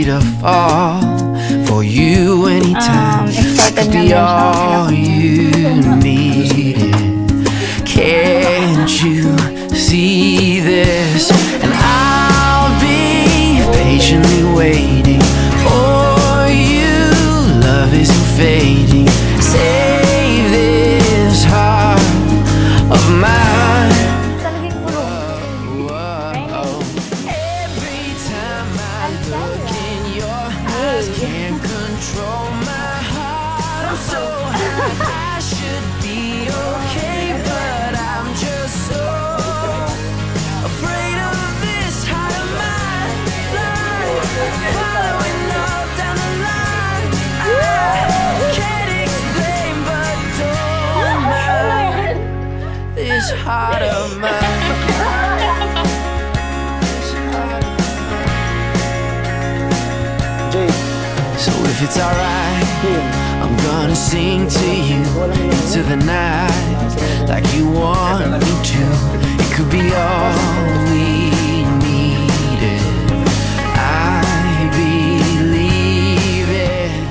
ready to fall for you anytime. I could be all you needed. Can't you see this? And I'll be patiently waiting for you. Love isn't fading. Save this heart of mine. Every time I look in your eyes, can't control my heart. I'm so high, I should be okay, but I'm just so afraid of this heart of mine. Following up down the line, I can't explain, but don't mind this heart of mine. So if it's alright, I'm gonna sing to you into the night like you want me to. It could be all we needed. I believe it.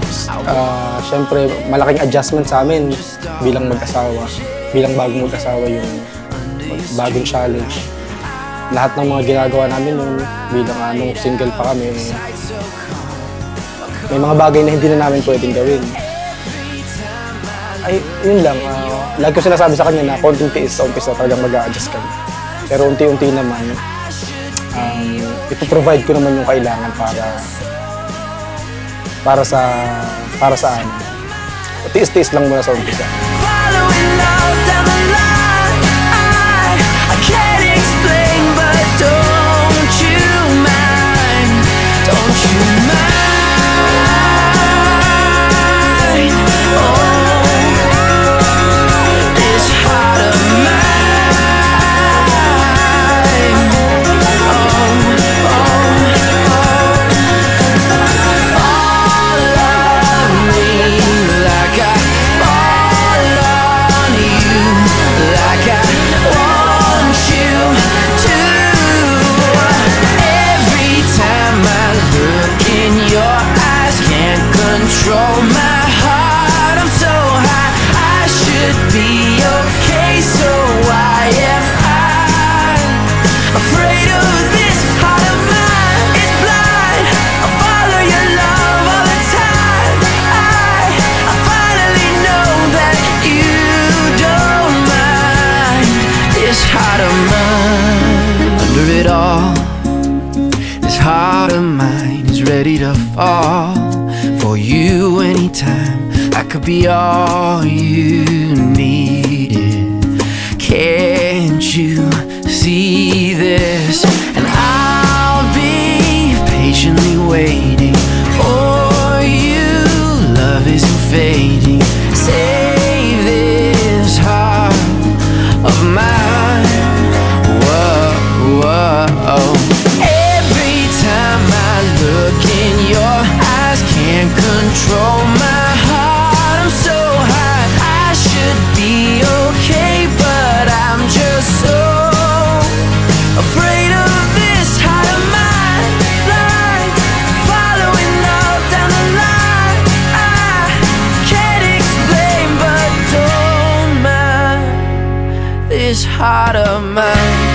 Siyempre, malaking adjustment sa amin bilang mag-asawa. Bilang bagong mag-asawa yung bagong challenge. Lahat ng mga ginagawa namin yung bilang single pa kami. May mga bagay na hindi na namin pwedeng gawin. Ay, yun lang. Lagi ko sinasabi sa kanya na konting tiis sa umpisa talagang mag-a-adjust kami. Pero unti-unti naman, ipoprovide ko naman yung kailangan para sa amin. Tiis-tiis lang muna sa umpisa. Ready to fall for you anytime. I could be all you needed. Can't you see this? And I'll be patiently waiting for you. Love isn't fading. Save this heart of mine. Whoa, whoa. Every time I look in your eyes, can't control my heart. I'm so high, I should be okay, but I'm just so afraid of this heart of mine. Like following up down the line, I can't explain, but don't mind this heart of mine.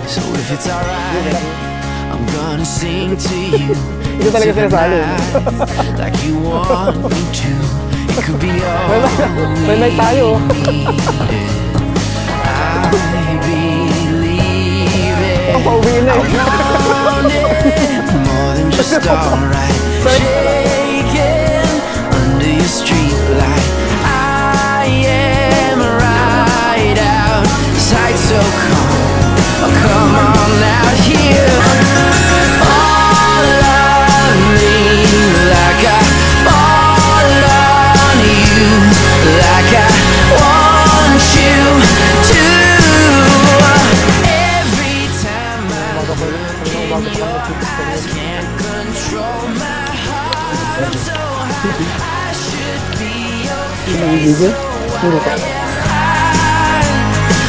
So if it's alright, I'm gonna sing to you into the night like you want me to. It could be all we needed. I believe it. I want it more than just alright. Shaking under your street light. I am right outside, so come on out here. Fall on me like I fall on you, like I want you to. Every time I look in your eyes, can't control my heart. So I should be okay. So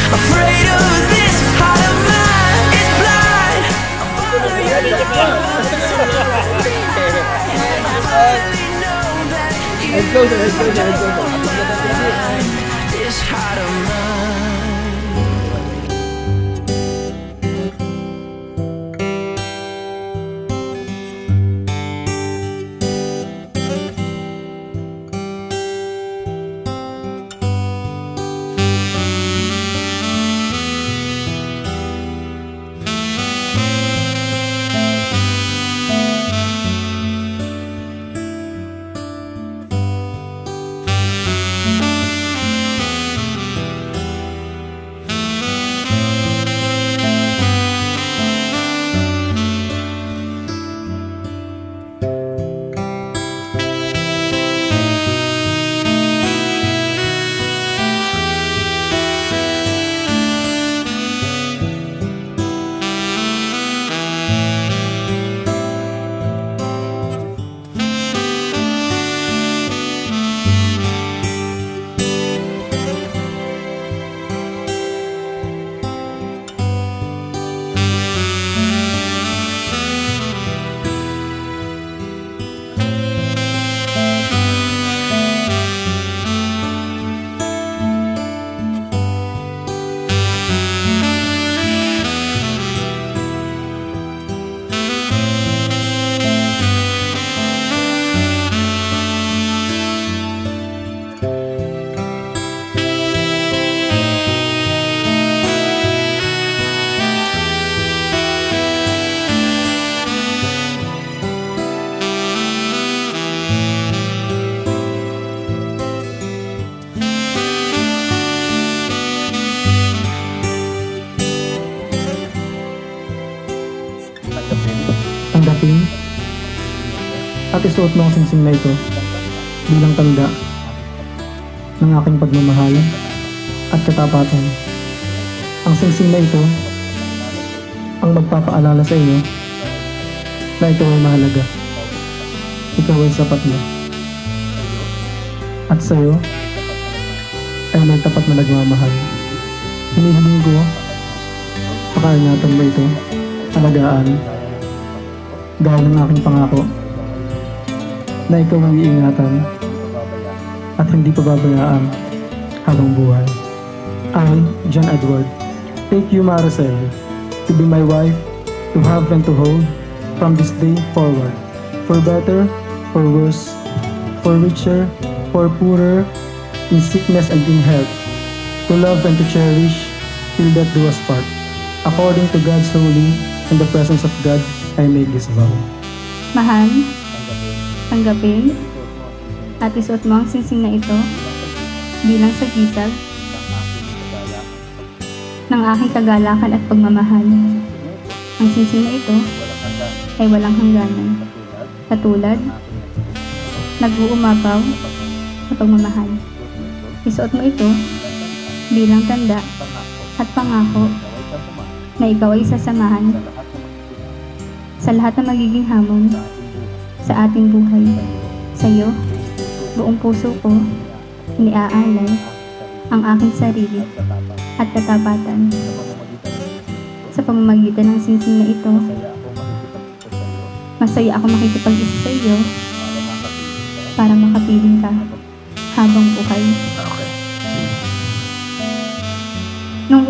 afraid of this. finally know that you Closer. this heart of mine. Tanggapin at isuot mo ang singsing na ito bilang tanda ng aking pagmamahal at katapatan. Ang singsing na ito ang magpapaalala sa iyo na ito ay mahalaga. Ikaw ay sapat na. At sa iyo ay may tapat na nagmamahal. Hinihiling ko, pakaingatan mo ito, alagaan, gaya ng aking pangako na ikaw ang iingatan at hindi pababayaan habang buhay. I, John Edward, take you, Maricel, to be my wife, to have and to hold from this day forward, for better, for worse, for richer, for poorer, in sickness and in health, to love and to cherish till death do us part. According to God's holy, in the presence of God, I make this vow. Mahal, tanggapin, at isuot mo ang singsing na ito bilang sagisag ng aking kagalakan at pagmamahal. Ang singsing na ito ay walang hangganan, katulad nag-uumapaw na pagmamahal. Isuot mo ito bilang tanda at pangako na ikaw ay sasamahan sa lahat ng magiging hamon sa ating buhay. Sa iyo, buong puso ko, iniaalay ang aking sarili at katapatan. Sa pamamagitan ng singsing na ito, masaya ako makikipag-isa sa iyo para makapiling ka habang buhay. Nung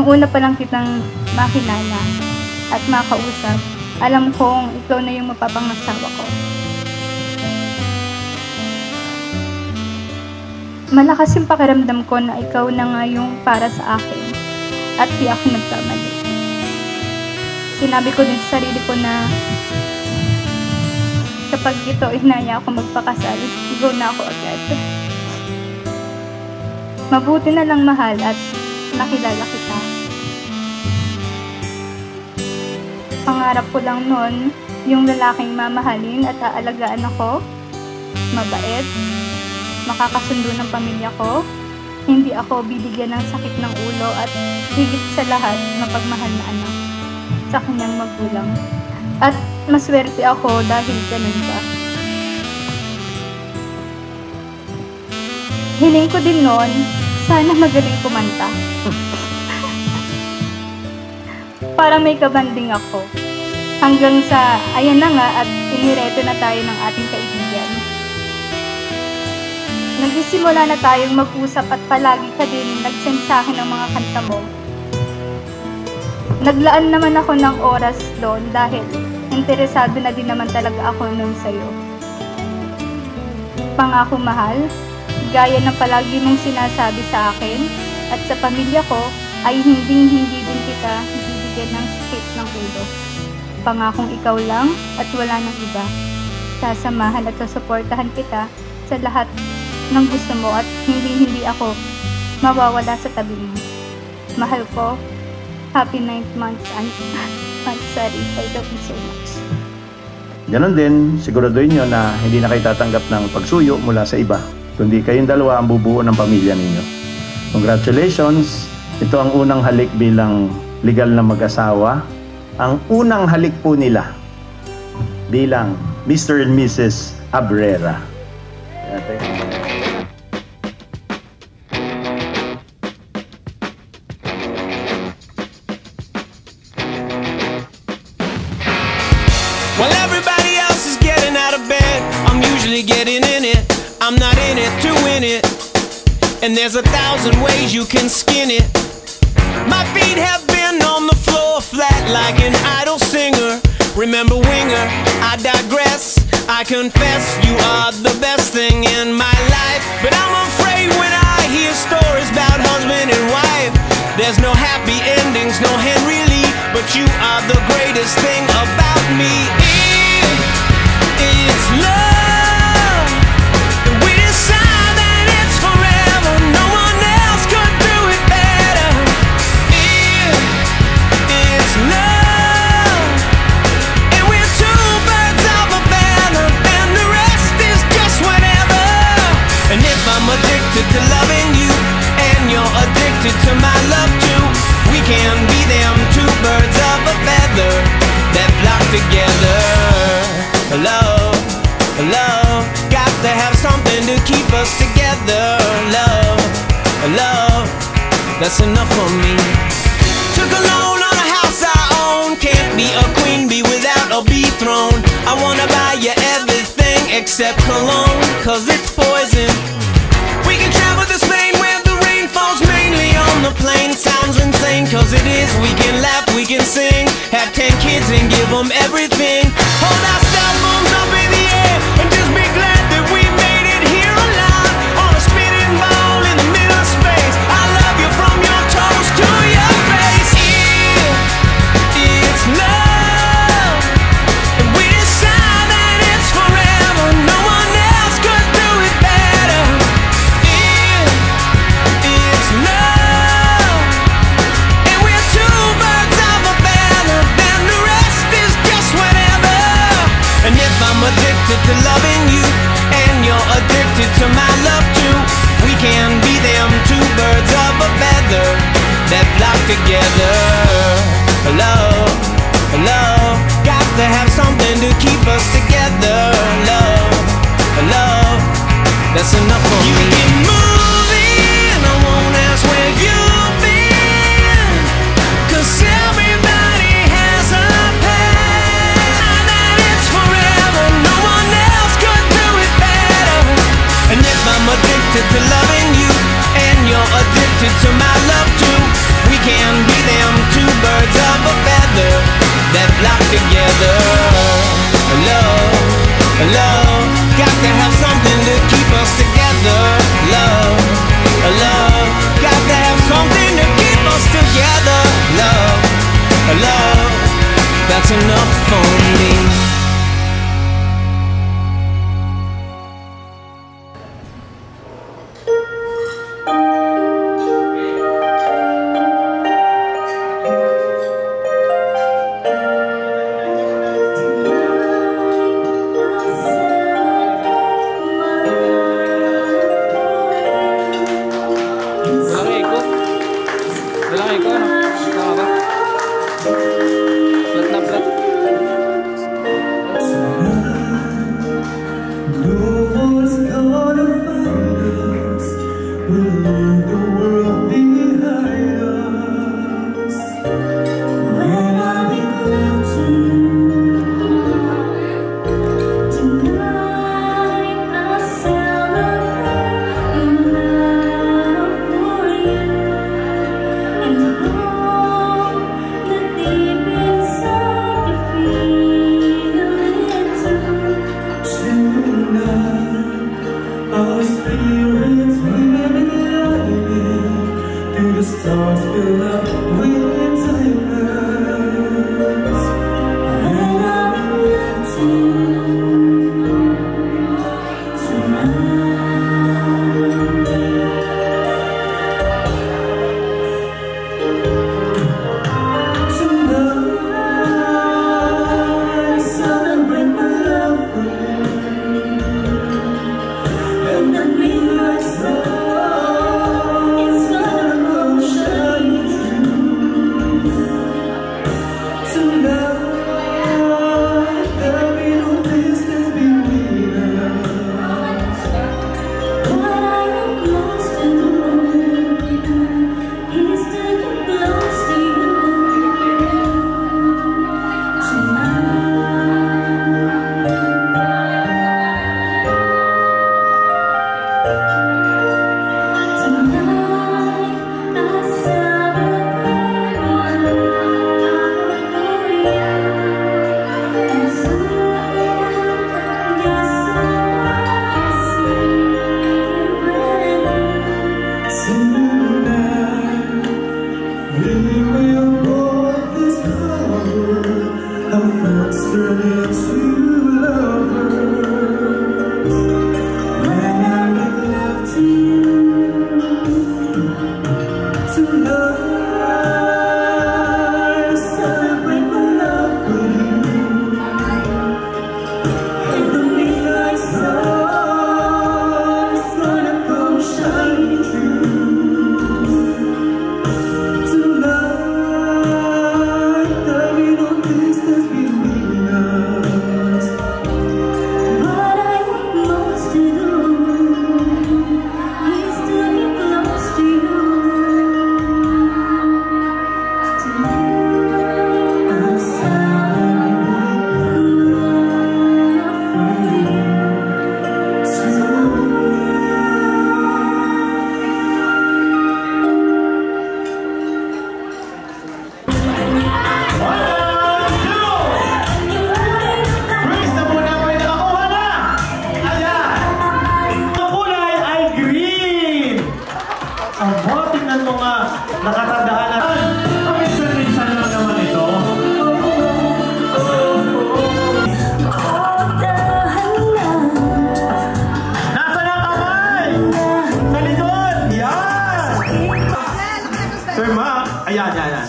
una pa lang kitang makilala at makausap, alam kong ikaw na yung mapapangasawa ko. Malakas yung pakiramdam ko na ikaw na nga yung para sa akin at di ako nagkamali. Sinabi ko din sa sarili ko na kapag ito inaya ako magpakasal, go na ako agad. Mabuti na lang, mahal, at nakilala kita. Pangarap ko lang noon yung lalaking mamahalin at aalagaan ako, mabait, makakasundo ng pamilya ko, hindi ako bibigyan ng sakit ng ulo at higit sa lahat mapagmahal na anak sa kanyang magulang. At maswerte ako dahil ganun ka. Hiling ko din noon, sana magaling kumanta. Para may kabanding ako. Hanggang sa, ayan na nga, at inireto na tayo ng ating kaibigan. Nagsisimula na tayong mag-usap at palagi ka din nag-send sa akin ng mga kanta mo. Naglaan naman ako ng oras doon dahil interesado na din naman talaga ako noon sa'yo. Pangako mahal, gaya ng palagi mong sinasabi sa akin at sa pamilya ko, ay hindi din kita bibigyan ng sakit ng ulo. Pangakong ikaw lang at wala nang iba. Sasamahan at susuportahan kita sa lahat ng gusto mo at hindi ako mawawala sa tabi mo. Mahal ko, happy 9th month anniversary. I love you so much. Ganon din, siguraduhin nyo na hindi na kayo tatanggap ng pagsuyo mula sa iba, kundi kayong dalawa ang bubuo ng pamilya ninyo. Congratulations! Ito ang unang halik bilang legal na mag-asawa. Ang unang halik po nila bilang Mr. and Mrs. Abrera. While everybody else is getting out of bed, I'm usually getting in it. I'm not in it to win it, and there's 1,000 ways you can skin it. My feet have been on the floor flat like an idle singer. Remember Winger, I digress. I confess you are the best thing in my life, but I'm afraid when I hear stories about husband and wife, there's no happy endings, no Henry Lee, but you are the greatest thing about me. It's love, and we decide that it's forever. No one else could do it better. It's love, and we're two birds of a feather, and the rest is just whatever. And if I'm addicted to loving you, and you're addicted to my love too, we can be them two birds of a feather that flock together. Love, love, got to have something to keep us together. Love, love, that's enough for me. Took a loan on a house I own. Can't be a queen bee without a bee throne. I wanna buy you everything except cologne, cause it's poison. We can travel to Spain where the rain falls mainly on the plain. Sounds insane, cause it is. We can laugh, we can sing, have 10 kids and give them everything. Hold our cell phones up in the air and just be glad that we made it here alive, on a spinning ball in the middle of space. I love you from your toes to your face. It's love, and we decide that it's forever. No one else could do it better. It's love, and we're two birds of a feather, then the rest is just whatever. And if I'm addicted to loving you, and you're addicted to my love too, we can be them two birds of a feather that flock together. Love, love, got to have something to keep us together. Love, love, that's enough for me. You keep moving, I won't ask where you've been, cause everybody has a past, that it's forever. No one else could do it better. And if I'm addicted to loving you, and you're addicted to my love too, we can be them two birds of a feather that flock together. Love, love, got to have something to keep us together. Stars fill up with silence, and I'm left to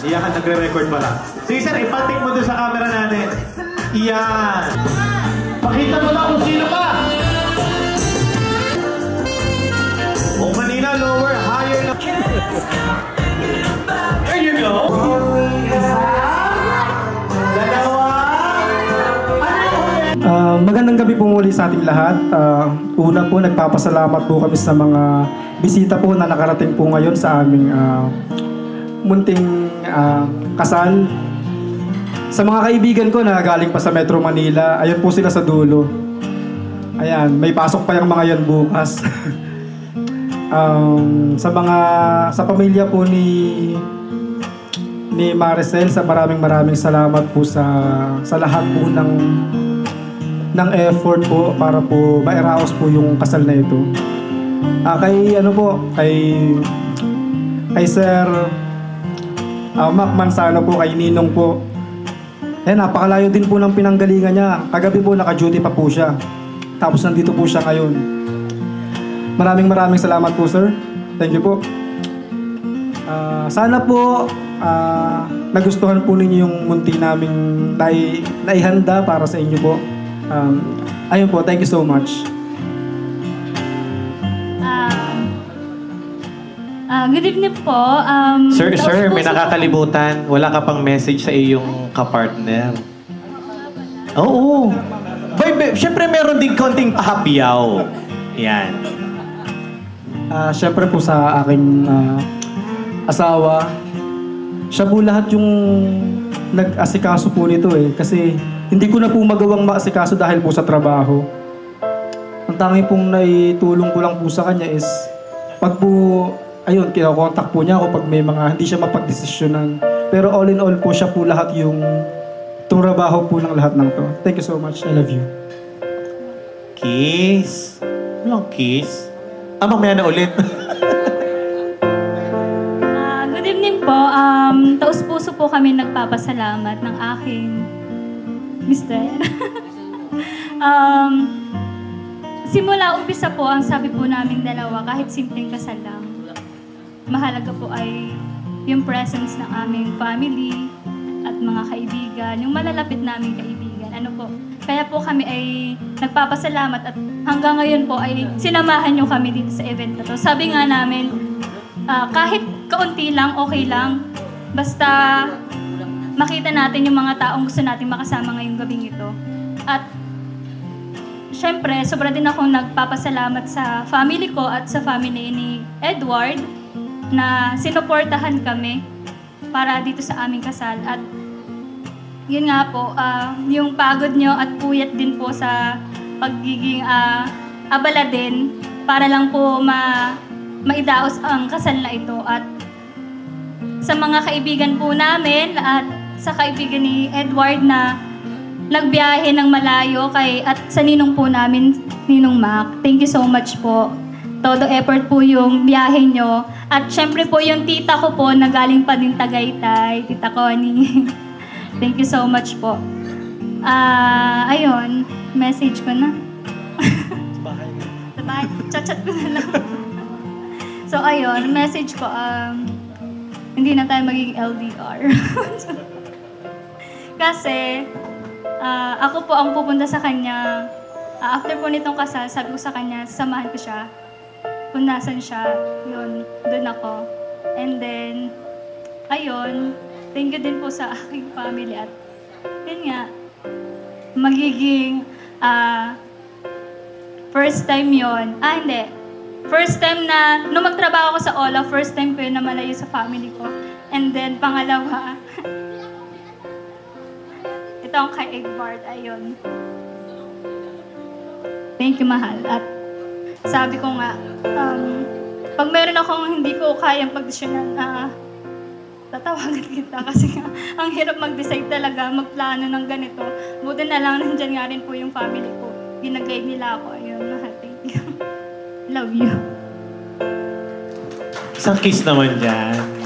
Iyan, nagre-record pala. Sige sir, ipatik mo doon sa camera natin. Iyan. Pakita mo na kung sino ka. Kung kanina, lower, higher na. There you go. Dalawa. Magandang gabi po muli sa ating lahat. Una po, nagpapasalamat po kami sa mga bisita po na nakarating po ngayon sa aming munting kasal. Sa mga kaibigan ko na galing pa sa Metro Manila, ayun po sila sa dulo. Ayan, may pasok pa yung mga yan bukas. Sa pamilya po ni Maricel, sa maraming salamat po sa lahat po ng effort po para po mairaos po yung kasal na ito. Kay Sir Mac Manzano po, kay Ninong po. Napakalayo din po ng pinanggalingan niya. Kagabi po naka-duty pa po siya. Tapos nandito po siya ngayon. Maraming salamat po, sir. Thank you po. Sana po nagustuhan po ninyo yung munti naming naihanda para sa inyo po. Ayun po, thank you so much. Good evening po. Sir, may nakakalimutan. Wala ka pang message sa iyong kapartner. Oo. Siyempre meron din konting pahapiyaw. Yan. Siyempre po sa aking asawa, siya po lahat yung nag-asikaso po nito kasi hindi ko na po magawang maasikaso dahil po sa trabaho. Ang tangi pong naitulong ko lang po sa kanya is pag po, ayun, kinokontak po niya ako pag may mga hindi siya mapagdesisyonan. Pero all in all po, siya po lahat yung trabaho po ng lahat ng to. Thank you so much. I love you. Kiss? Walang kiss? Mamaya na ulit. Good po, taus-puso po kami nagpapasalamat ng aking mister. Simula umpisa po, ang sabi po naming dalawa, kahit simpleng kasal lang, mahalaga po ay yung presence ng aming family at mga kaibigan, yung malalapit naming kaibigan. Ano po? Kaya po kami ay nagpapasalamat at hanggang ngayon po ay sinamahan nyo kami dito sa event na to. Sabi nga namin, kahit kaunti lang, okay lang. Basta makita natin yung mga taong gusto natin makasama ngayong gabing ito. At syempre, sobra din akong nagpapasalamat sa family ko at sa family ni Edward na sinuportahan kami para dito sa aming kasal. At yun nga po, yung pagod nyo at puyat din po sa pagiging abala din para lang po maidaos ang kasal na ito. At sa mga kaibigan po namin at sa kaibigan ni Edward na nagbiyahe ng malayo at sa ninong po namin, Ninong Mac, thank you so much po. Todo effort po yung biyahe nyo. At syempre po yung tita ko po na galing pa din Tagaytay, Tita Connie. Thank you so much po. Ayun, message ko na. Sa bahay. Chat-chat ko na lang. So ayun, message ko, hindi na tayo magiging LDR. Kasi, ako po ang pupunta sa kanya. After po nitong kasal, sabi ko sa kanya, sasamahan ko siya. Kung nasan siya, yun, doon ako. And then, ayun, thank you din po sa aking family. At yun nga, magiging first time yun. Hindi. First time na, nung magtrabaho ko sa Ola, first time ko yun na malayo sa family ko. And then, pangalawa, ito ang kay Edward, ayun. Thank you, mahal. At sabi ko nga, pag meron akong hindi ko kayang pagdesisyonan, tatawagan kita kasi nga, ang hirap mag-decide talaga, magplano ng ganito. Buti na lang, nandyan nga rin po yung family ko. Ginaguide nila ako. Ayun, mahal. Thank you. Love you. Isang kiss naman dyan.